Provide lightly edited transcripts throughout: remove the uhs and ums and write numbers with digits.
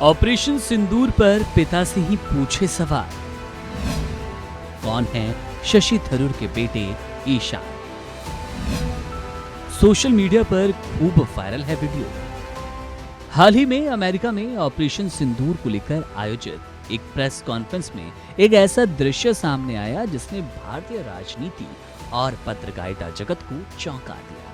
Operation सिंदूर पर पिता से ही पूछे सवाल। कौन है शशि थरूर के बेटे ईशान? सोशल मीडिया पर खूब वायरल है वीडियो। हाल ही में अमेरिका में ऑपरेशन सिंदूर को लेकर आयोजित एक प्रेस कॉन्फ्रेंस में एक ऐसा दृश्य सामने आया जिसने भारतीय राजनीति और पत्रकारिता जगत को चौंका दिया।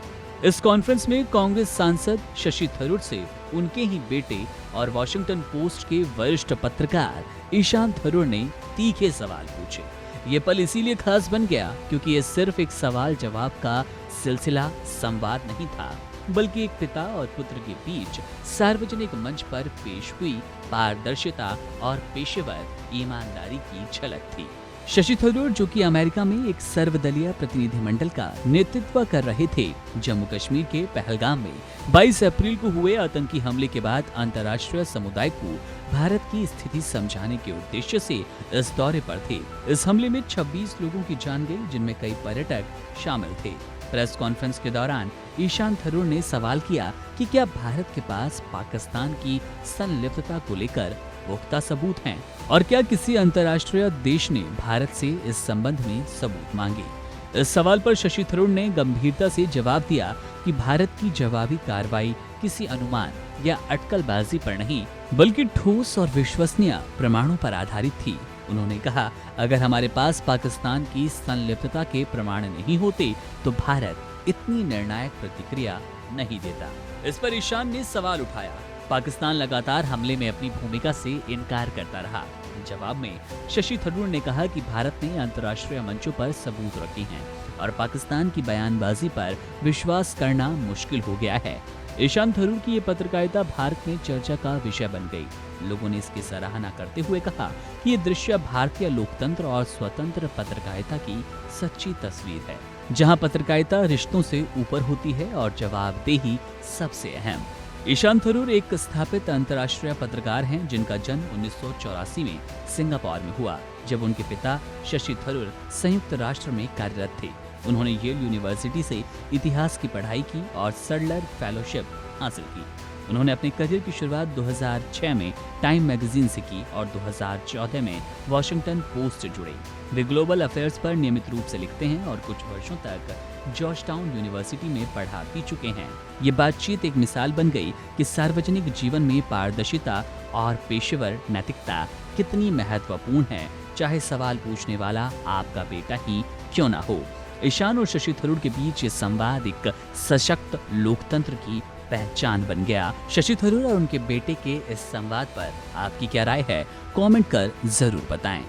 इस कॉन्फ्रेंस में कांग्रेस सांसद शशि थरूर से उनके ही बेटे और वॉशिंगटन पोस्ट के वरिष्ठ पत्रकार ईशान थरूर ने तीखे सवाल पूछे। ये पल इसीलिए खास बन गया क्योंकि ये सिर्फ एक सवाल जवाब का सिलसिला संवाद नहीं था, बल्कि एक पिता और पुत्र के बीच सार्वजनिक मंच पर पेश हुई पारदर्शिता और पेशेवर ईमानदारी की झलक थी। शशि थरूर, जो कि अमेरिका में एक सर्वदलीय प्रतिनिधिमंडल का नेतृत्व कर रहे थे, जम्मू कश्मीर के पहलगाम में 22 अप्रैल को हुए आतंकी हमले के बाद अंतर्राष्ट्रीय समुदाय को भारत की स्थिति समझाने के उद्देश्य से इस दौरे पर थे। इस हमले में 26 लोगों की जान गई, जिनमें कई पर्यटक शामिल थे। प्रेस कॉन्फ्रेंस के दौरान ईशान थरूर ने सवाल किया कि क्या भारत के पास पाकिस्तान की संलिप्तता को लेकर पुख्ता सबूत हैं और क्या किसी अंतर्राष्ट्रीय देश ने भारत से इस संबंध में सबूत मांगे। इस सवाल पर शशि थरूर ने गंभीरता से जवाब दिया कि भारत की जवाबी कार्रवाई किसी अनुमान या अटकलबाजी पर नहीं, बल्कि ठोस और विश्वसनीय प्रमाणों पर आधारित थी। उन्होंने कहा, अगर हमारे पास पाकिस्तान की संलिप्तता के प्रमाण नहीं होते तो भारत इतनी निर्णायक प्रतिक्रिया नहीं देता। इस पर ईशान ने सवाल उठाया, पाकिस्तान लगातार हमले में अपनी भूमिका से इनकार करता रहा। जवाब में शशि थरूर ने कहा कि भारत ने अंतर्राष्ट्रीय मंचों पर सबूत रखे हैं और पाकिस्तान की बयानबाजी पर विश्वास करना मुश्किल हो गया है। ईशान थरूर की ये पत्रकारिता भारत में चर्चा का विषय बन गई। लोगों ने इसकी सराहना करते हुए कहा कि ये दृश्य भारतीय लोकतंत्र और स्वतंत्र पत्रकारिता की सच्ची तस्वीर है, जहां पत्रकारिता रिश्तों से ऊपर होती है और जवाबदेही सबसे अहम। ईशान थरूर एक स्थापित अंतर्राष्ट्रीय पत्रकार हैं, जिनका जन्म 1984 में सिंगापुर में हुआ, जब उनके पिता शशि थरूर संयुक्त राष्ट्र में कार्यरत थे। उन्होंने येल यूनिवर्सिटी से इतिहास की पढ़ाई की और सडलर फेलोशिप हासिल की। उन्होंने अपने करियर की शुरुआत 2006 में टाइम मैगजीन से की और 2014 में वॉशिंगटन पोस्ट जुड़े। वे ग्लोबल अफेयर्स पर नियमित रूप से लिखते हैं और कुछ वर्षों तक जॉर्जटाउन यूनिवर्सिटी में पढ़ा भी चुके हैं। ये बातचीत एक मिसाल बन गई कि सार्वजनिक जीवन में पारदर्शिता और पेशेवर नैतिकता कितनी महत्वपूर्ण है, चाहे सवाल पूछने वाला आपका बेटा ही क्यों ना हो। ईशान और शशि थरूर के बीच ये संवाद एक सशक्त लोकतंत्र की पहचान बन गया। शशि थरूर और उनके बेटे के इस संवाद पर आपकी क्या राय है? कमेंट कर जरूर बताएं।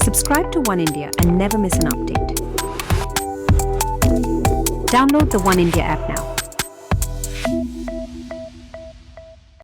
Subscribe to One India and never miss an update. Download the One India app now.